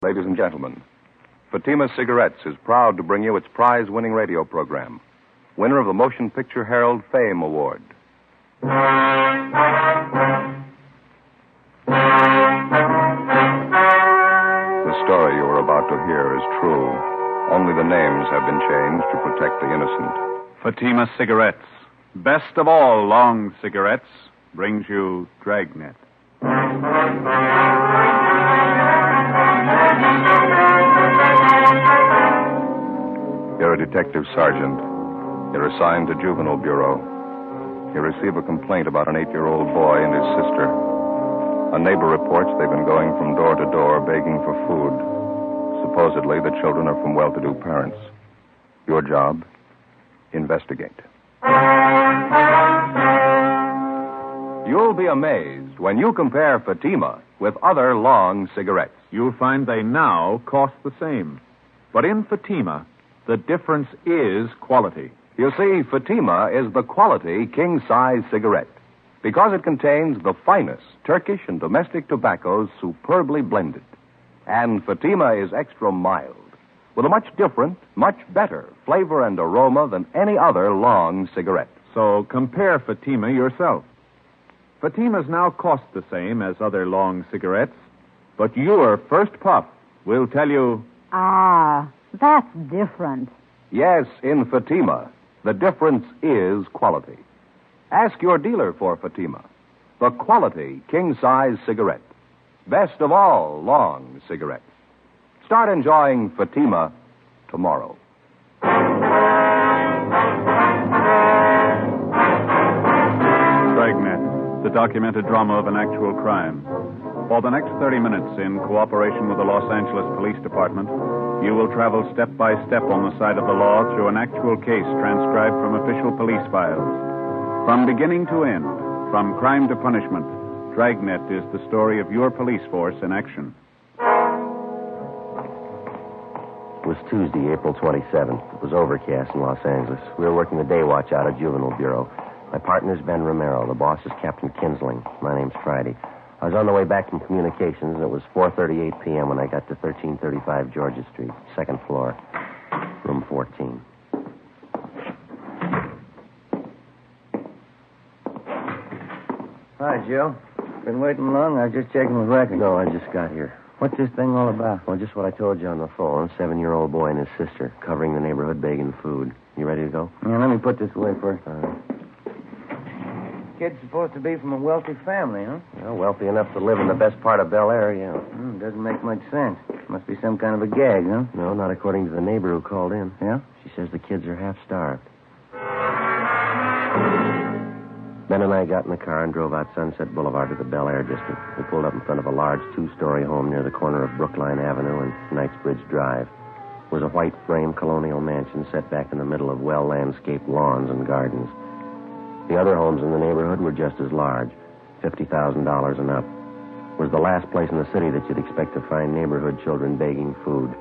Ladies and gentlemen, Fatima Cigarettes is proud to bring you its prize-winning radio program, winner of the Motion Picture Herald Fame Award. The story you are about to hear is true. Only the names have been changed to protect the innocent. Fatima Cigarettes, best of all long cigarettes, brings you Dragnet. You're a detective sergeant. You're assigned to Juvenile Bureau. You receive a complaint about an 8-year-old boy and his sister. A neighbor reports they've been going from door to door begging for food. Supposedly, the children are from well-to-do parents. Your job? Investigate. You'll be amazed when you compare Fatima with other long cigarettes. You'll find they now cost the same. But in Fatima, the difference is quality. You see, Fatima is the quality king-size cigarette because it contains the finest Turkish and domestic tobaccos superbly blended. And Fatima is extra mild, with a much different, much better flavor and aroma than any other long cigarette. So compare Fatima yourself. Fatimas now cost the same as other long cigarettes, but your first puff will tell you... Ah, that's different. Yes, in Fatima, the difference is quality. Ask your dealer for Fatima, the quality king-size cigarette. Best of all long cigarettes. Start enjoying Fatima tomorrow. Dragnet, the documented drama of an actual crime. For the next 30 minutes, in cooperation with the Los Angeles Police Department, you will travel step by step on the side of the law through an actual case transcribed from official police files. From beginning to end, from crime to punishment, Dragnet is the story of your police force in action. It was Tuesday, April 27th. It was overcast in Los Angeles. We were working the day watch out at Juvenile Bureau. My partner's Ben Romero. The boss is Captain Kinsling. My name's Friday. I was on the way back from communications, and it was 4:38 p.m. when I got to 1335 Georgia Street, second floor, room 14. Hi, Joe. Been waiting long? I was just checking the record. No, I just got here. What's this thing all about? Well, just what I told you on the phone. 7-year-old boy and his sister covering the neighborhood begging food. You ready to go? Yeah, let me put this away first. All right. Kid's supposed to be from a wealthy family, huh? Well, wealthy enough to live in the best part of Bel Air, yeah. Doesn't make much sense. Must be some kind of a gag, huh? No, not according to the neighbor who called in. Yeah? She says the kids are half starved. Ben and I got in the car and drove out Sunset Boulevard to the Bel Air district. We pulled up in front of a large 2-story home near the corner of Brookline Avenue and Knightsbridge Drive. It was a white frame colonial mansion set back in the middle of well-landscaped lawns and gardens. The other homes in the neighborhood were just as large, $50,000 and up. It was the last place in the city that you'd expect to find neighborhood children begging food.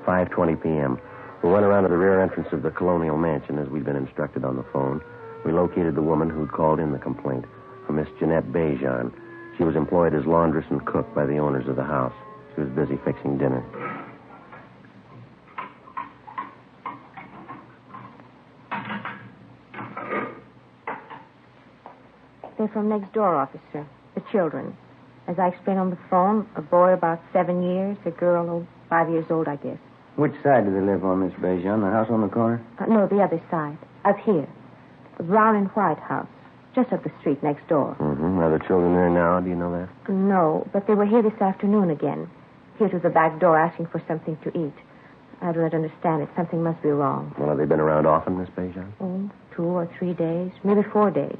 5:20 p.m. We went around to the rear entrance of the colonial mansion as we'd been instructed on the phone. We located the woman who'd called in the complaint, a Miss Jeanette Bejan. She was employed as laundress and cook by the owners of the house. She was busy fixing dinner. They're from next door, officer. The children. As I explained on the phone, a boy about 7 years, a girl 5 years old, I guess. Which side do they live on, Miss Bejan? The house on the corner? No, the other side. Up here. The brown and white house. Just up the street next door. Mm-hmm. Are the children there now? Do you know that? No, but they were here this afternoon again. Here to the back door asking for something to eat. I don't understand it. Something must be wrong. Well, have they been around often, Miss Bejan? 2 or 3 days. Maybe 4 days.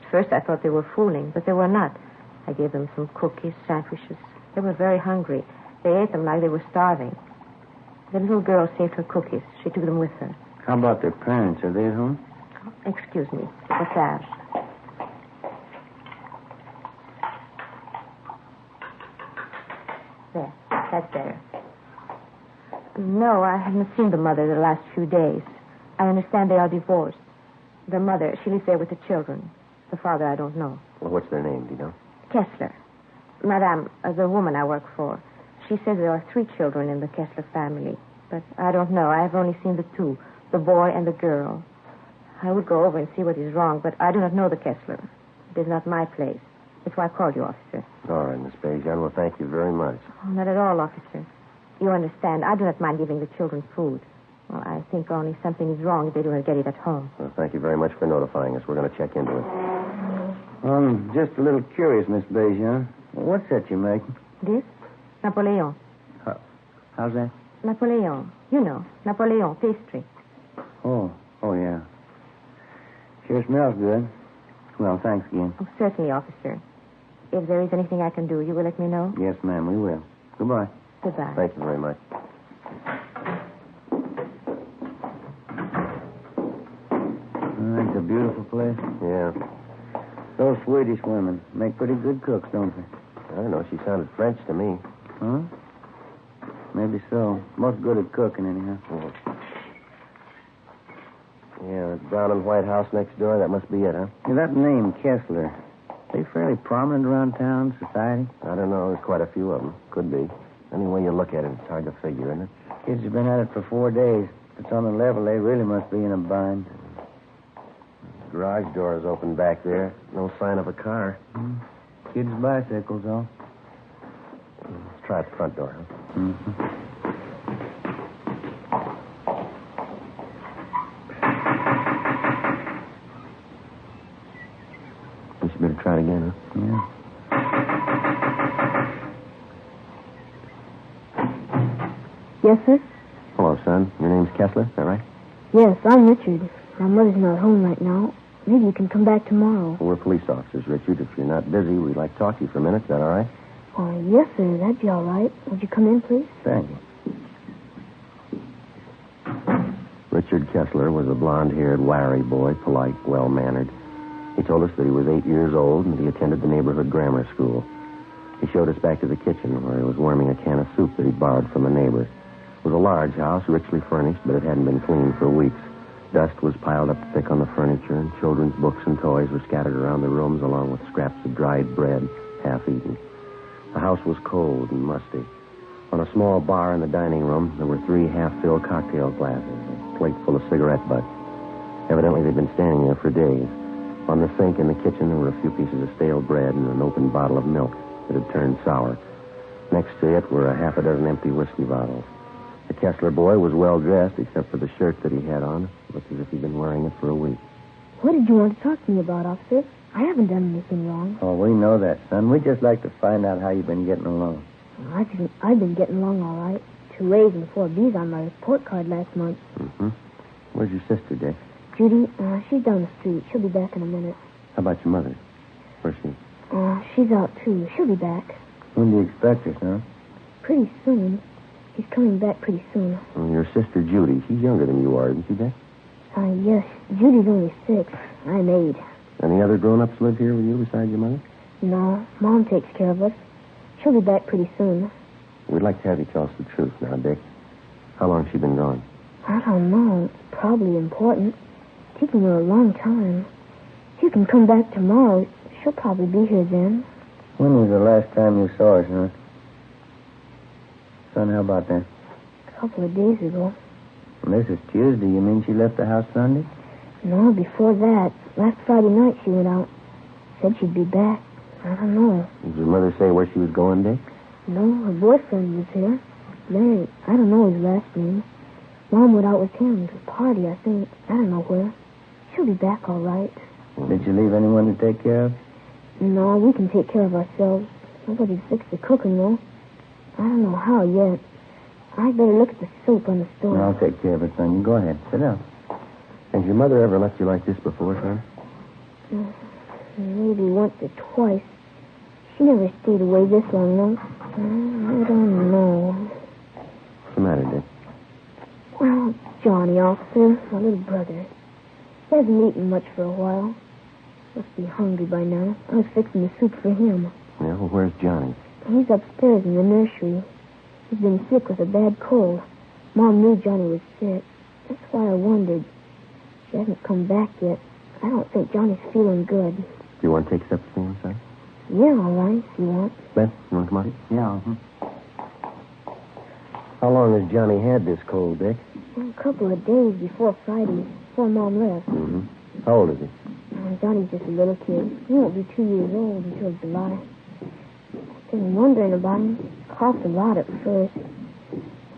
At first I thought they were fooling, but they were not. I gave them some cookies, sandwiches. They were very hungry. They ate them like they were starving. The little girl saved her cookies. She took them with her. How about their parents? Are they at home? Excuse me. What's that? There. That's better. No, I haven't seen the mother the last few days. I understand they are divorced. The mother, she lives there with the children. The father, I don't know. Well, what's their name, do you know? Kessler. Madame, the woman I work for. She says there are 3 children in the Kessler family. But I don't know. I have only seen the 2, the boy and the girl. I would go over and see what is wrong, but I do not know the Kessler. It is not my place. That's why I called you, officer. All right, Miss Bejan. Well, thank you very much. Oh, not at all, officer. You understand, I do not mind giving the children food. Well, I think only something is wrong if they do not get it at home. Well, thank you very much for notifying us. We're going to check into it. I'm just a little curious, Miss Bejan. What's that you're making? This? Napoleon. How's that? Napoleon. You know, Napoleon pastry. Oh, yeah. Sure smells good. Well, thanks again. Oh, certainly, officer. If there is anything I can do, you will let me know? Yes, ma'am, we will. Goodbye. Goodbye. Thank you very much. It's a beautiful place. Yeah. Those Swedish women make pretty good cooks, don't they? I don't know. She sounded French to me. Huh? Maybe so. Most good at cooking, anyhow. Yeah, that brown and white house next door, that must be it, huh? Yeah, that name, Kessler, they fairly prominent around town, society? I don't know. There's quite a few of them. Could be. Any way you look at it, it's hard to figure, isn't it? Kids have been at it for 4 days. If it's on the level, they really must be in a bind. Garage door is open back there. No sign of a car. Kids' bicycles, all. Let's try the front door, huh? Mm-hmm. We should better try it again, huh? Yeah. Yes, sir? Hello, son. Your name's Kessler, is that right? Yes, I'm Richard. My mother's not home right now. Maybe you can come back tomorrow. Well, we're police officers, Richard. If you're not busy, we'd like to talk to you for a minute. Is that all right? Yes, sir. That'd be all right. Would you come in, please? Thank you. Richard Kessler was a blonde-haired, wiry boy, polite, well-mannered. He told us that he was 8 years old and that he attended the neighborhood grammar school. He showed us back to the kitchen where he was warming a can of soup that he'd borrowed from a neighbor. It was a large house, richly furnished, but it hadn't been cleaned for weeks. Dust was piled up thick on the furniture, and children's books and toys were scattered around the rooms along with scraps of dried bread, half-eaten. The house was cold and musty. On a small bar in the dining room, there were 3 half-filled cocktail glasses, a plate full of cigarette butts. Evidently, they'd been standing there for days. On the sink in the kitchen, there were a few pieces of stale bread and an open bottle of milk that had turned sour. Next to it were a half a dozen empty whiskey bottles. The Kessler boy was well-dressed, except for the shirt that he had on. It looked as if he'd been wearing it for a week. What did you want to talk to me about, officer? I haven't done anything wrong. Oh, we know that, son. We'd just like to find out how you've been getting along. I've been getting along all right. 2 A's and 4 B's on my report card last month. Mm-hmm. Where's your sister, Dick? Judy, she's down the street. She'll be back in a minute. How about your mother? Where's she? She's out, too. She'll be back. When do you expect her, son? Pretty soon. She's coming back pretty soon. Well, your sister, Judy, she's younger than you are, isn't she, Dick? Yes. Judy's only 6. I'm 8. Any other grown-ups live here with you besides your mother? No, Mom takes care of us. She'll be back pretty soon. We'd like to have you tell us the truth now, Dick. How long's she been gone? I don't know. It's probably important. Taking her a long time. If you can come back tomorrow, she'll probably be here then. When was the last time you saw her, son? Son, how about that? A couple of days ago. Well, this is Tuesday. You mean she left the house Sunday? No, before that. Last Friday night she went out. Said she'd be back. I don't know. Did your mother say where she was going, Dick? No, her boyfriend was here. Larry. I don't know his last name. Mom went out with him to a party, I think. I don't know where. She'll be back all right. Did you leave anyone to take care of? No, we can take care of ourselves. Nobody's fixed the cooking, though. I don't know how yet. I'd better look at the soup on the stove. I'll take care of it, son. You go ahead. Sit down. Has your mother ever left you like this before, son? Maybe once or twice. She never stayed away this long, though. I don't know. What's the matter, Dick? Well, Johnny, officer, my little brother. He hasn't eaten much for a while. Must be hungry by now. I was fixing the soup for him. Yeah, well, where's Johnny? He's upstairs in the nursery. He's been sick with a bad cold. Mom knew Johnny was sick. That's why I wondered. She hasn't come back yet. I don't think Johnny's feeling good. Do you want to take steps to him, son? Yeah, all right, if you want. Beth, you want to come on? Yeah, How long has Johnny had this cold, Dick? A couple of days before Friday, before Mom left. Mm-hmm. How old is he? Johnny's just a little kid. He won't be 2 years old until July. I've been wondering about him. He coughed a lot at first.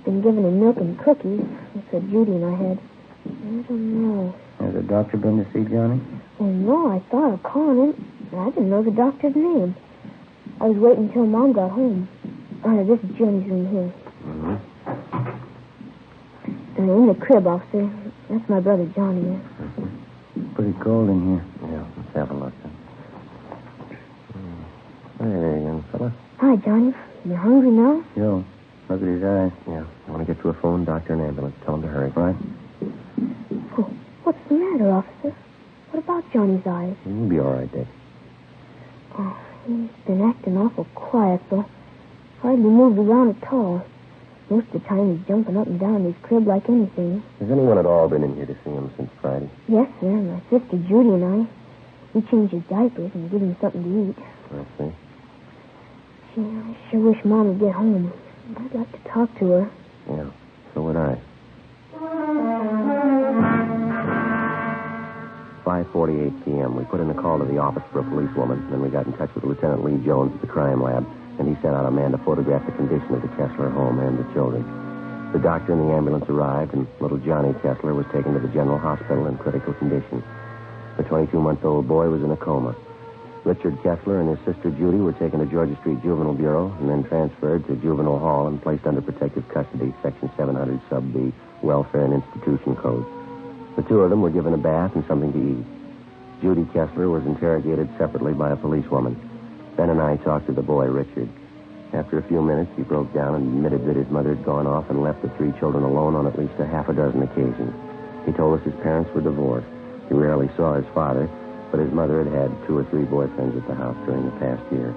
Been giving him milk and cookies. That's what Judy and I had. I don't know. Has the doctor been to see Johnny? Oh, no, I thought of calling him. I didn't know the doctor's name. I was waiting until Mom got home. This is Johnny's room here. Mm-hmm. In the crib, officer. That's my brother Johnny. Pretty cold in here. Yeah, let's have a look. Hey, young fella. Hi, Johnny. You hungry now? Joe, look at his eyes. Yeah, I want to get to a phone, doctor, and ambulance. Tell him to hurry. Right? Oh, what's the matter, officer? What about Johnny's eyes? He'll be all right, Dick. Oh, he's been acting awful quiet, though. Hardly moved around at all. Most of the time he's jumping up and down in his crib like anything. Has anyone at all been in here to see him since Friday? Yes, sir. My sister Judy and I. We change his diapers and give him something to eat. I see. Gee, I sure wish Mom would get home. I'd like to talk to her. Yeah, so would I. 5:48 p.m. We put in a call to the office for a policewoman, then we got in touch with Lieutenant Lee Jones at the crime lab, and he sent out a man to photograph the condition of the Kessler home and the children. The doctor and the ambulance arrived, and little Johnny Kessler was taken to the general hospital in critical condition. The 22-month-old boy was in a coma. Richard Kessler and his sister Judy were taken to Georgia Street Juvenile Bureau and then transferred to Juvenile Hall and placed under protective custody, Section 700 Sub B, Welfare and Institution Code. The two of them were given a bath and something to eat. Judy Kessler was interrogated separately by a policewoman. Ben and I talked to the boy, Richard. After a few minutes, he broke down and admitted that his mother had gone off and left the three children alone on at least a half a dozen occasions. He told us his parents were divorced. He rarely saw his father, but his mother had had 2 or 3 boyfriends at the house during the past year.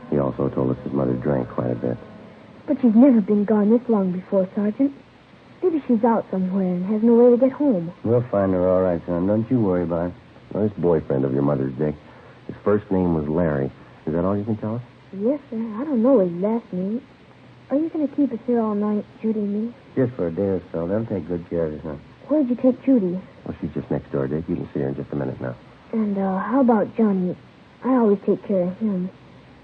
He also told us his mother drank quite a bit. But she's never been gone this long before, Sergeant. Maybe she's out somewhere and has no way to get home. We'll find her all right, son. Don't you worry about it. Well, this boyfriend of your mother's, Dick, his first name was Larry. Is that all you can tell us? Yes, sir. I don't know his last name. Are you going to keep us here all night, Judy and me? Just for a day or so. They'll take good care of you, son. Where'd you take Judy? Well, she's just next door, Dick. You can see her in just a minute now. And how about Johnny? I always take care of him.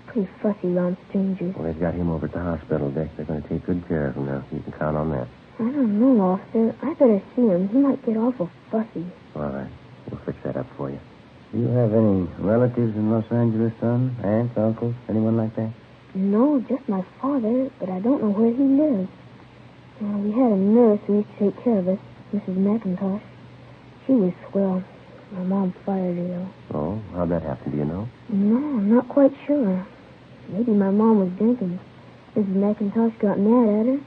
Pretty fussy around strangers. Well, they've got him over at the hospital, Dick. They're going to take good care of him now. You can count on that. I don't know, officer. I better see him. He might get awful fussy. All right. We'll fix that up for you. Do you have any relatives in Los Angeles, son? Aunts, uncles, anyone like that? No, just my father, but I don't know where he lives. We had a nurse who used to take care of us, Mrs. McIntosh. She was swell. My mom fired her, though. Oh, how'd that happen? Do you know? No, I'm not quite sure. Maybe my mom was drinking. Mrs. McIntosh got mad at her.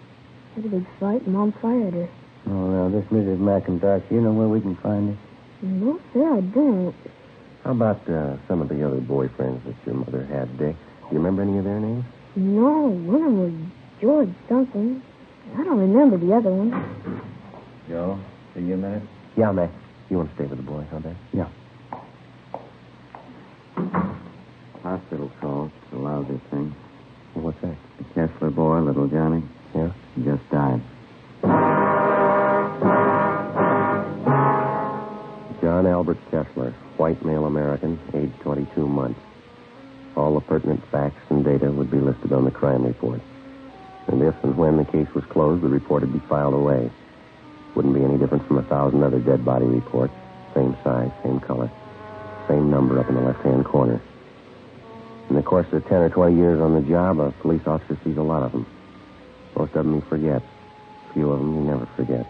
Had a big fight, and Mom fired her. Oh, now, this Mrs. McIntosh, you know where we can find her? No, sir, I don't. How about some of the other boyfriends that your mother had, Dick? Do you remember any of their names? No, one of them was George something. I don't remember the other one. Joe, see you a minute? Yeah, Mac. You want to stay with the boy, huh, Dick? Yeah. Hospital call. It's a lousy thing. Well, what's that? The Kessler boy, little Johnny. Yeah? He just died. John Albert Kessler, white male American, age 22 months. All the pertinent facts and data would be listed on the crime report. And if and when the case was closed, the report would be filed away. Wouldn't be any different from 1,000 other dead body reports. Same size, same color. Same number up in the left-hand corner. In the course of 10 or 20 years on the job, a police officer sees a lot of them. Most of them he forgets. A few of them he never forgets.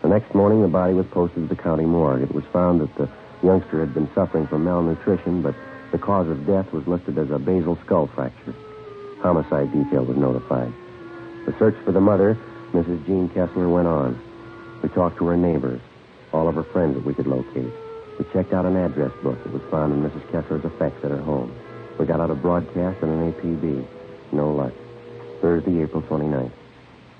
The next morning, the body was posted to the county morgue. It was found that the youngster had been suffering from malnutrition, but the cause of death was listed as a basal skull fracture. Homicide detail was notified. The search for the mother, Mrs. Jean Kessler, went on. We talked to her neighbors, all of her friends that we could locate. We checked out an address book that was found in Mrs. Kessler's effects at her home. We got out a broadcast and an APB. No luck. Thursday, April 29th.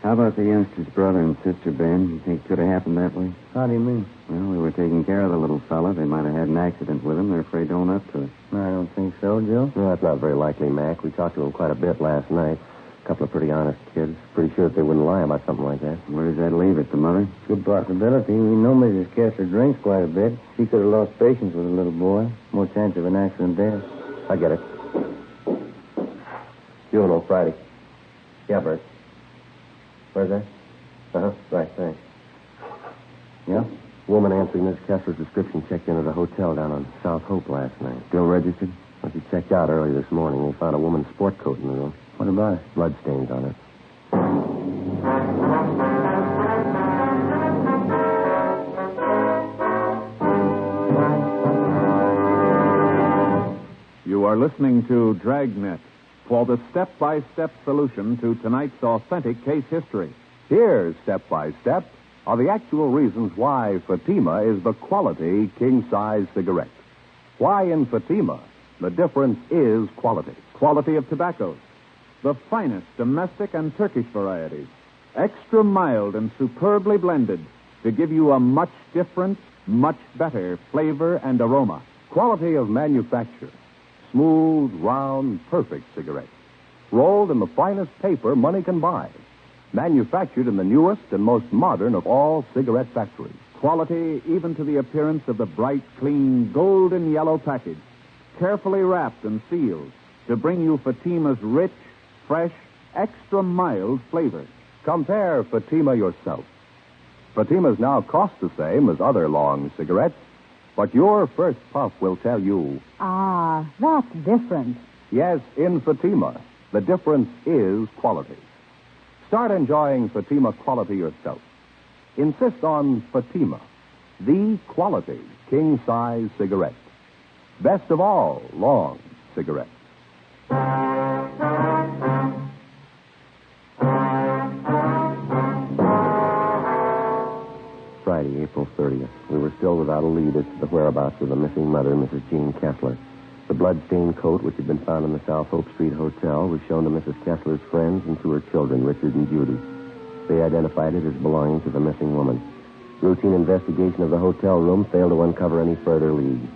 How about the youngster's brother and sister, Ben? You think it could have happened that way? How do you mean? Well, we were taking care of the little fella. They might have had an accident with him. They're afraid to own up to it. I don't think so, Joe. No, that's not very likely, Mac. We talked to him quite a bit last night. A couple of pretty honest kids. Pretty sure that they wouldn't lie about something like that. Where does that leave it, the mother? Good possibility. We know Mrs. Kessler drinks quite a bit. She could have lost patience with a little boy. More chance of an accident there. I get it. Juvenile, Friday. Yeah, Bert. Where's that? Uh-huh. Right, thanks. Yeah? Woman answering Miss Kessler's description checked into the hotel down on South Hope last night. Still registered? When she checked out early this morning, they found a woman's sport coat in the room. What about it? Blood stains on it. You are listening to Dragnet for the step-by-step solution to tonight's authentic case history. Here, step by step, are the actual reasons why Fatima is the quality king-size cigarette. Why in Fatima, the difference is quality. Quality of tobaccos. The finest domestic and Turkish varieties. Extra mild and superbly blended to give you a much different, much better flavor and aroma. Quality of manufacture. Smooth, round, perfect cigarettes. Rolled in the finest paper money can buy. Manufactured in the newest and most modern of all cigarette factories. Quality even to the appearance of the bright, clean, golden yellow package. Carefully wrapped and sealed to bring you Fatima's rich, fresh, extra mild flavor. Compare Fatima yourself. Fatimas now cost the same as other long cigarettes, but your first puff will tell you, Ah, that's different. yes, in Fatima, the difference is quality. Start enjoying Fatima quality yourself. Insist on Fatima, the quality king-size cigarette. Best of all, long cigarettes. Friday, April 30th. We were still without a lead as to the whereabouts of the missing mother, Mrs. Jean Kessler. The blood-stained coat, which had been found in the South Hope Street Hotel, was shown to Mrs. Kessler's friends and to her children, Richard and Judy. They identified it as belonging to the missing woman. Routine investigation of the hotel room failed to uncover any further leads.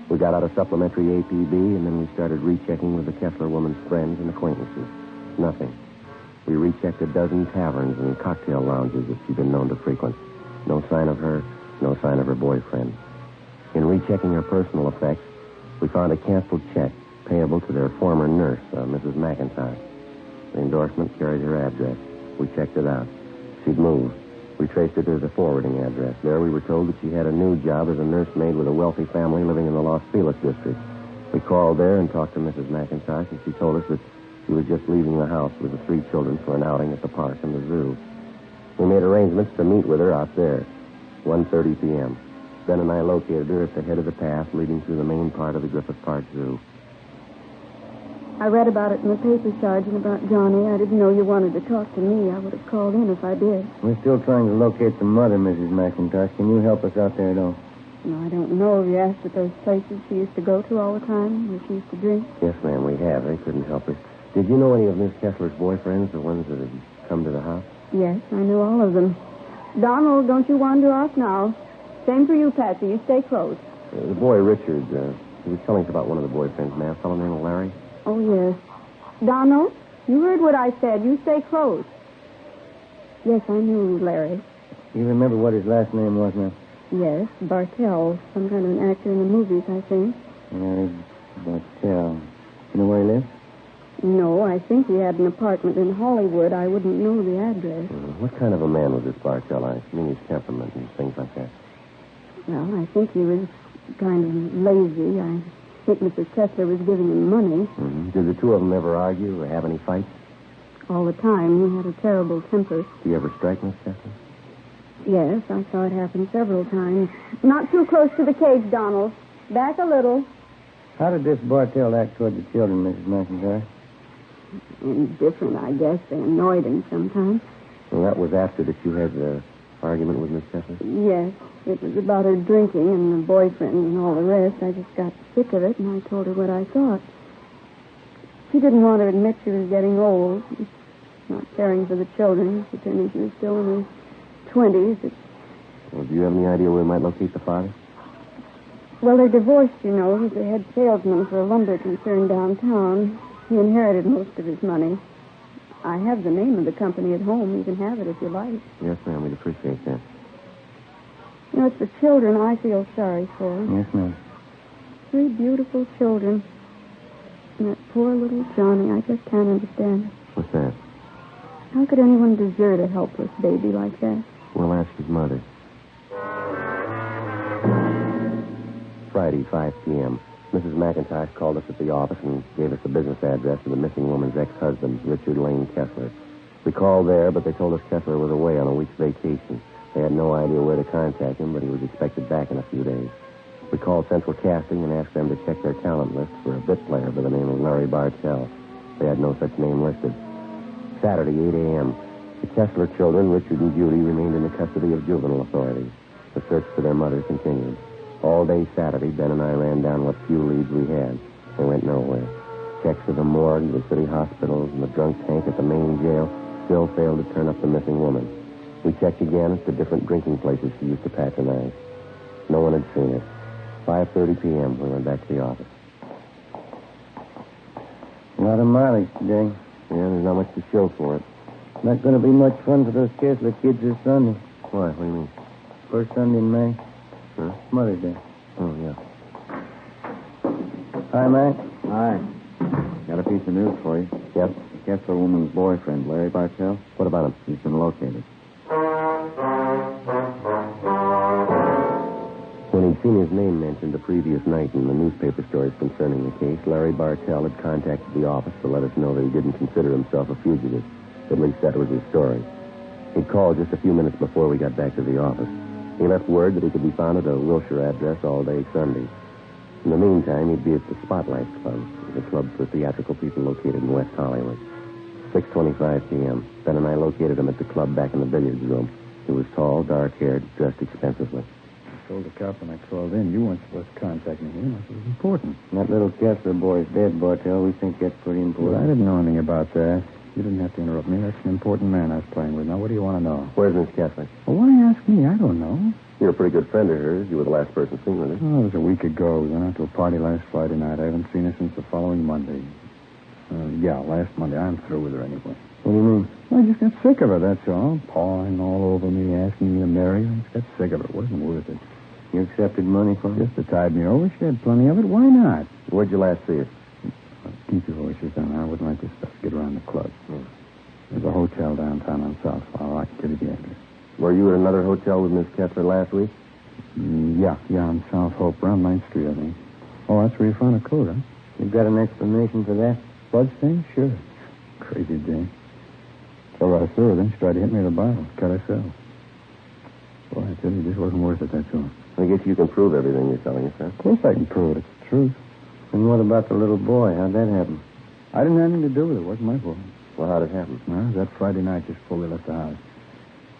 We got out a supplementary APB, and then we started rechecking with the Kessler woman's friends and acquaintances. Nothing. We rechecked a dozen taverns and cocktail lounges that she'd been known to frequent. No sign of her, no sign of her boyfriend. In rechecking her personal effects, we found a canceled check payable to their former nurse, Mrs. McIntyre. The endorsement carried her address. We checked it out. She'd moved. We traced her to the forwarding address. There we were told that she had a new job as a nursemaid with a wealthy family living in the Los Feliz district. We called there and talked to Mrs. McIntyre, and she told us that she was just leaving the house with the 3 children for an outing at the park and the zoo. We made arrangements to meet with her out there, 1:30 p.m. Ben and I located her at the head of the path leading through the main part of the Griffith Park Zoo. I read about it in the paper, Sergeant, about Johnny. I didn't know you wanted to talk to me. I would have called in if I did. We're still trying to locate the mother, Mrs. McIntosh. Can you help us out there at all? No, I don't know. Have you asked at those places she used to go to all the time, where she used to drink? Yes, ma'am, we have. They couldn't help her. Did you know any of Miss Kessler's boyfriends, the ones that had come to the house? Yes, I knew all of them. Donald, don't you wander off now. Same for you, Patsy. You stay close. The boy, Richard, he was telling us about one of the boyfriends, ma'am, a fellow named Larry. Oh, yes. Donald, you heard what I said. You stay close. Yes, I knew Larry. You remember what his last name was, ma'am? Yes, Bartell. Some kind of an actor in the movies, I think. Larry Bartell. You know where he lives? No, I think he had an apartment in Hollywood. I wouldn't know the address. What kind of a man was this Bartell? I mean his temperament and things like that. Well, I think he was kind of lazy. I think Mrs. Kessler was giving him money. Mm-hmm. Did the two of them ever argue or have any fights? All the time. He had a terrible temper. Did you ever strike Miss Kessler? Yes, I saw it happen several times. Not too close to the cage, Donald. Back a little. How did this Bartell act toward the children, Mrs. McIntyre? Indifferent, I guess. They annoyed him sometimes. Well, that was after that you had the argument with Miss Kessler? Yes. It was about her drinking and the boyfriend and all the rest. I just got sick of it, and I told her what I thought. She didn't want to admit she was getting old, not caring for the children, pretending she was still in her 20s. Well, do you have any idea where we might locate the father? Well, they're divorced, you know. He's the head salesman for a lumber concern downtown. He inherited most of his money. I have the name of the company at home. You can have it if you like. Yes, ma'am. We'd appreciate that. You know, it's the children I feel sorry for. Yes, ma'am. 3 beautiful children. And that poor little Johnny, I just can't understand it. What's that? How could anyone desert a helpless baby like that? We'll ask his mother. Friday, 5 p.m. Mrs. McIntosh called us at the office and gave us the business address of the missing woman's ex-husband, Richard Lane Kessler. We called there, but they told us Kessler was away on a week's vacation. They had no idea where to contact him, but he was expected back in a few days. We called Central Casting and asked them to check their talent list for a bit player by the name of Larry Bartell. They had no such name listed. Saturday, 8 a.m. The Kessler children, Richard and Judy, remained in the custody of juvenile authorities. The search for their mother continued. All day Saturday, Ben and I ran down what few leads we had. They went nowhere. Checks to the morgue, the city hospitals, and the drunk tank at the main jail still failed to turn up the missing woman. We checked again at the different drinking places she used to patronize. No one had seen her. 5:30 p.m., we went back to the office. A lot of mileage today. Yeah, there's not much to show for it. Not going to be much fun for those Kessler kids this Sunday. Why? What do you mean? First Sunday in May. Huh? Mother's Day. Oh, yeah. Hi, Mac. Hi. Got a piece of news for you. Yep. The Kessler woman's boyfriend, Larry Bartell. What about him? He's been located. When he'd seen his name mentioned the previous night in the newspaper stories concerning the case, Larry Bartell had contacted the office to let us know that he didn't consider himself a fugitive. At least that was his story. He'd called just a few minutes before we got back to the office. He left word that he could be found at a Wilshire address all day Sunday. In the meantime, he'd be at the Spotlight Club, the club for theatrical people located in West Hollywood. 6:25 p.m. Ben and I located him at the club back in the billiards room. He was tall, dark-haired, dressed expensively. I told the cop when I called in, you weren't supposed to contact me here. It was important. That little Kessler boy's dead, Bartell. We think that's pretty important. Well, I didn't know anything about that. You didn't have to interrupt me. That's an important man I was playing with. Now, what do you want to know? Where's Miss Kessler? Well, why ask me? I don't know. You're a pretty good friend of hers. You were the last person seen with her. Oh, it was a week ago. We went out to a party last Friday night. I haven't seen her since the following Monday. Last Monday. I'm through with her anyway. What do you mean? Well, I just got sick of her, that's all. Pawing all over me, asking me to marry her. I just got sick of it. It wasn't worth it. You accepted money for her? Just to tide me over. She had plenty of it. Why not? Where'd you last see her? Keep your voices down. I wouldn't like this stuff to get around the club. There's a hotel downtown on South Flower. I can give you the address. Were you at another hotel with Miss Kessler last week? Yeah, on South Hope, around 9th Street, I think. Oh, that's where you found a coat, huh? You've got an explanation for that? Bloodstain? Sure. Crazy dame. So I saw her, then she tried to hit me with a bottle. Cut herself. Boy, I tell you, this wasn't worth it, that's all. I guess you can prove everything you're telling us, huh? Of course I can prove it. It's the truth. And what about the little boy? How'd that happen? I didn't have anything to do with it. It wasn't my fault. Well, how'd it happen? Well, it was that Friday night just before we left the house.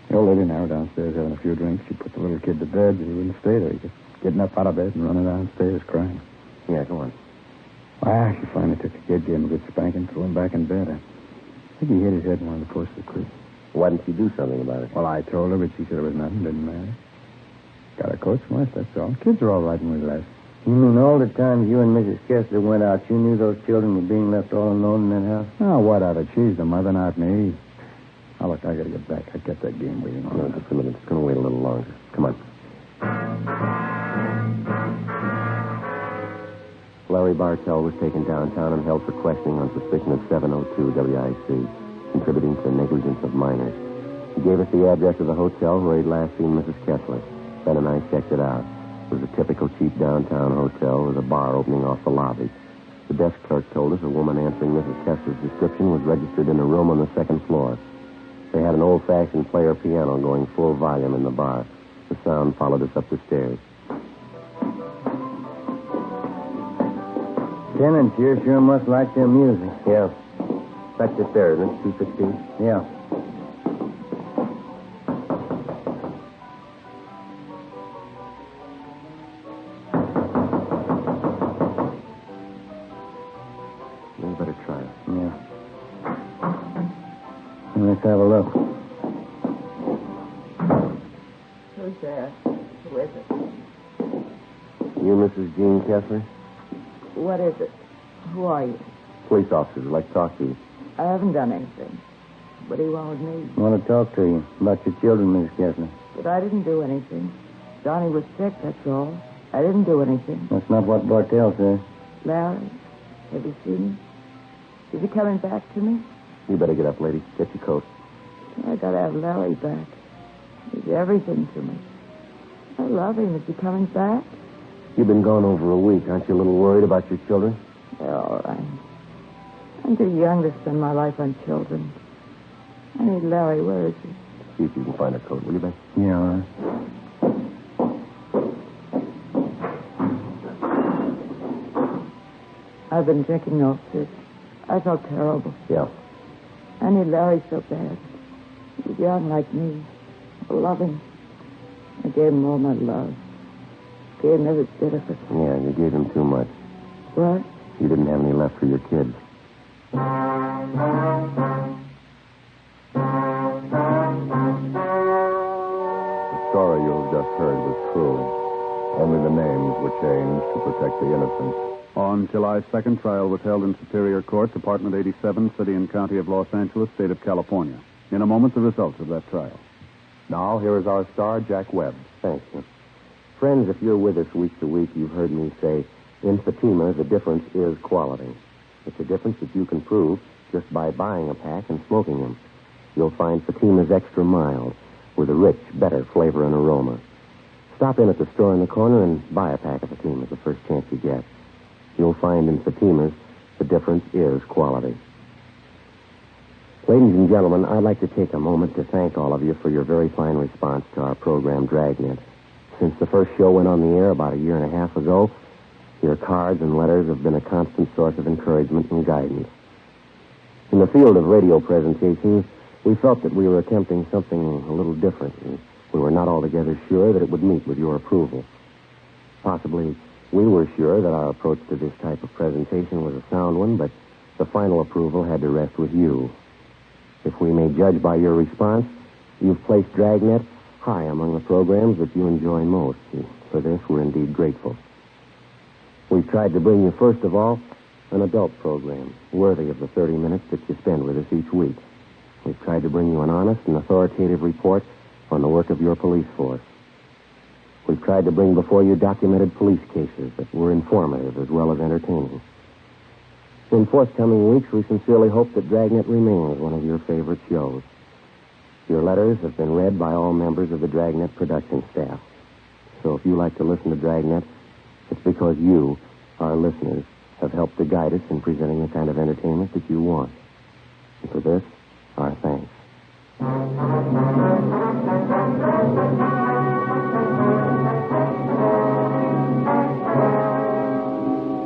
The old lady and I were downstairs having a few drinks. She put the little kid to bed, but he wouldn't stay there. He just getting up out of bed and running downstairs crying. Yeah, go on. Well, she finally took the kid, gave him a good spanking, threw him back in bed. I think he hit his head in one of the posts of the creek. Why didn't you do something about it? Well, I told her, but she said it was nothing. Didn't matter. Got a coat from us, that's all. Kids are all right when we left. You mean all the times you and Mrs. Kessler went out, you knew those children were being left all alone in that house? Oh, what of it? She's the mother, not me. Now, look, I gotta get back. I kept that game waiting on. No, just a minute. It's going to wait a little longer. Come on. Larry Bartell was taken downtown and held for questioning on suspicion of 702 WIC, contributing to negligence of minors. He gave us the address of the hotel where he'd last seen Mrs. Kessler. Ben and I checked it out. It was a typical cheap downtown hotel with a bar opening off the lobby. The desk clerk told us a woman answering Mrs. Kessler's description was registered in a room on the second floor. They had an old-fashioned player piano going full volume in the bar. The sound followed us up the stairs. Tenants here sure must like their music. Yeah. That's just there, isn't it? 216? Yeah. We better try it. Yeah. Let's have a look. Who's there? Who is it? You, Mrs. Jean Kessler? What is it? Who are you? Police officers would like to talk to you. I haven't done anything. but he won't need. I want to talk to you about your children, Miss Kessler. But I didn't do anything. Johnny was sick, that's all. I didn't do anything. That's not what Bartell says. Larry, have you seen him? Is he coming back to me? You better get up, lady. Get your coat. I gotta have Larry back. He's everything to me. I love him. Is he coming back? You've been gone over a week. Aren't you a little worried about your children? They're all right. I'm too young to spend my life on children. I need Larry. Where is he? See if you can find a coat, will you, Ben? Yeah, all right. I've been drinking all this. I felt terrible. Yeah. I need Larry so bad. He's young like me. I love him. I gave him all my love. Gave him every bit of it. Yeah, you gave him too much. What? You didn't have any left for your kids. The story you have just heard was true. Only the names were changed to protect the innocent. On July 2nd, trial was held in Superior Court, Department 87, City and County of Los Angeles, State of California. In a moment, the results of that trial. Now, here is our star, Jack Webb. Thanks, sir. Friends, if you're with us week to week, you've heard me say, in Fatima, the difference is quality. It's a difference that you can prove just by buying a pack and smoking them. You'll find Fatima's extra mild, with a rich, better flavor and aroma. Stop in at the store in the corner and buy a pack of Fatimas the first chance you get. You'll find in Fatimas, the difference is quality. Ladies and gentlemen, I'd like to take a moment to thank all of you for your very fine response to our program, Dragnet. Since the first show went on the air about a year and a half ago, your cards and letters have been a constant source of encouragement and guidance. In the field of radio presentations, we felt that we were attempting something a little different, and we were not altogether sure that it would meet with your approval. Possibly, we were sure that our approach to this type of presentation was a sound one, but the final approval had to rest with you. If we may judge by your response, you've placed Dragnet high among the programs that you enjoy most. And for this, we're indeed grateful. We've tried to bring you, first of all, an adult program worthy of the 30 minutes that you spend with us each week. We've tried to bring you an honest and authoritative report on the work of your police force. We've tried to bring before you documented police cases that were informative as well as entertaining. In forthcoming weeks, we sincerely hope that Dragnet remains one of your favorite shows. Your letters have been read by all members of the Dragnet production staff. So if you like to listen to Dragnet, it's because you, our listeners, have helped to guide us in presenting the kind of entertainment that you want. And for this, our thanks.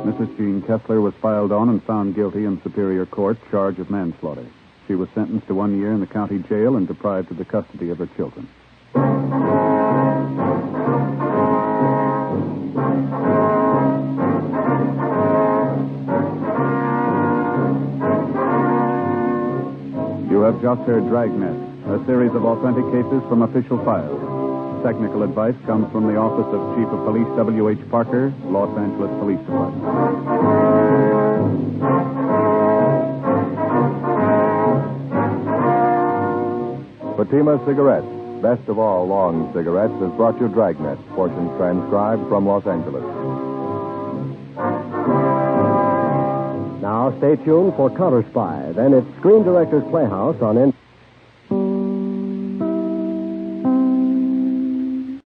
Mrs. Jean Kessler was filed on and found guilty in Superior Court, charge of manslaughter. She was sentenced to 1 year in the county jail and deprived of the custody of her children. You have just heard Dragnet, a series of authentic cases from official files. Technical advice comes from the Office of Chief of Police W.H. Parker, Los Angeles Police Department. Fatima Cigarettes, best of all long cigarettes, has brought you Dragnet, portions transcribed from Los Angeles. Now stay tuned for Counter Spy. Then it's Screen Directors Playhouse on